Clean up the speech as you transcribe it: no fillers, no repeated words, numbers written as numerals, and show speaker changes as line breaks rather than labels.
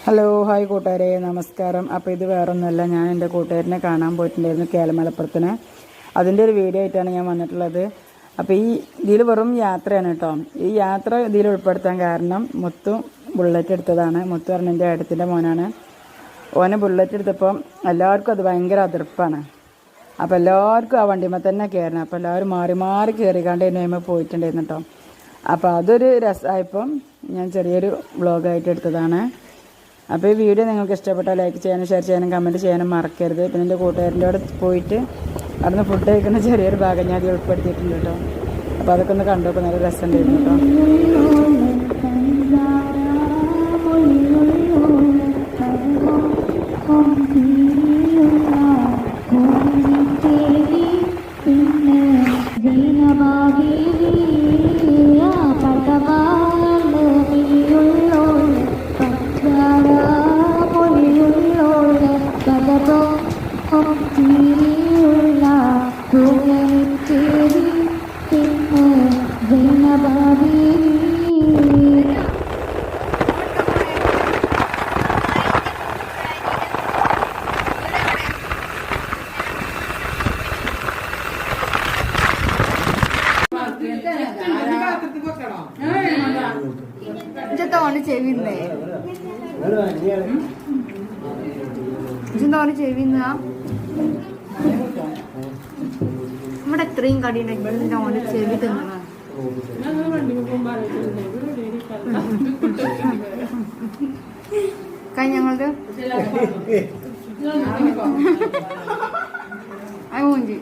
Hello hi കൂട്ടുകാരെ, നമസ്കാരം. അപ്പോൾ ഇത് വേറൊന്നുമല്ല, ഞാൻ എൻ്റെ കൂട്ടുകാരനെ കാണാൻ പോയിട്ടുണ്ടായിരുന്നു കേലമലപ്പുറത്തിന്. അതിൻ്റെ ഒരു വീഡിയോ ആയിട്ടാണ് ഞാൻ വന്നിട്ടുള്ളത്. അപ്പോൾ ഇതിൽ വെറും യാത്രയാണ് കേട്ടോ. ഈ യാത്ര ഇതിൽ ഉൾപ്പെടുത്താൻ കാരണം മുത്തു ബുള്ളറ്റ് എടുത്തതാണ്. മുത്തു പറഞ്ഞ എൻ്റെ ഏട്ടത്തിൻ്റെ മോനാണ്. ഓനെ ബുള്ളറ്റ് എടുത്തപ്പോൾ എല്ലാവർക്കും അത് ഭയങ്കര അതിർപ്പാണ്. അപ്പോൾ എല്ലാവർക്കും ആ വണ്ടിമ്മ തന്നെ കയറണം. അപ്പോൾ എല്ലാവരും മാറി മാറി കയറിക്കാണ്ട് എന്നെ പോയിട്ടുണ്ടായിരുന്നു കേട്ടോ. അപ്പോൾ അതൊരു രസമായപ്പം ഞാൻ ചെറിയൊരു വ്ളോഗായിട്ട് എടുത്തതാണ്. അപ്പോൾ ഈ വീഡിയോ നിങ്ങൾക്ക് ഇഷ്ടപ്പെട്ടാൽ ലൈക്ക് ചെയ്യാനും ഷെയർ ചെയ്യാനും കമൻറ്റ് ചെയ്യാനും മറക്കരുത്. പിന്നെ എൻ്റെ കൂട്ടുകാരൻ്റെ അവിടെ പോയിട്ട് അവിടുന്ന് ഫുഡ് കഴിക്കുന്ന ചെറിയൊരു ഭാഗം ഞാൻ അതിൽ ഉൾപ്പെടുത്തിയിട്ടുണ്ട് കേട്ടോ. അപ്പോൾ അതൊക്കെ ഒന്ന് കണ്ടപ്പോൾ നല്ല രസമുണ്ടായിരുന്നു കേട്ടോ. ചെവിന്ന നമ്മുടെ എത്രയും കടി ഉണ്ടെങ്കിൽ ഓന് ചെവി തിന്നണം. ഞങ്ങളത് മൂഞ്ചി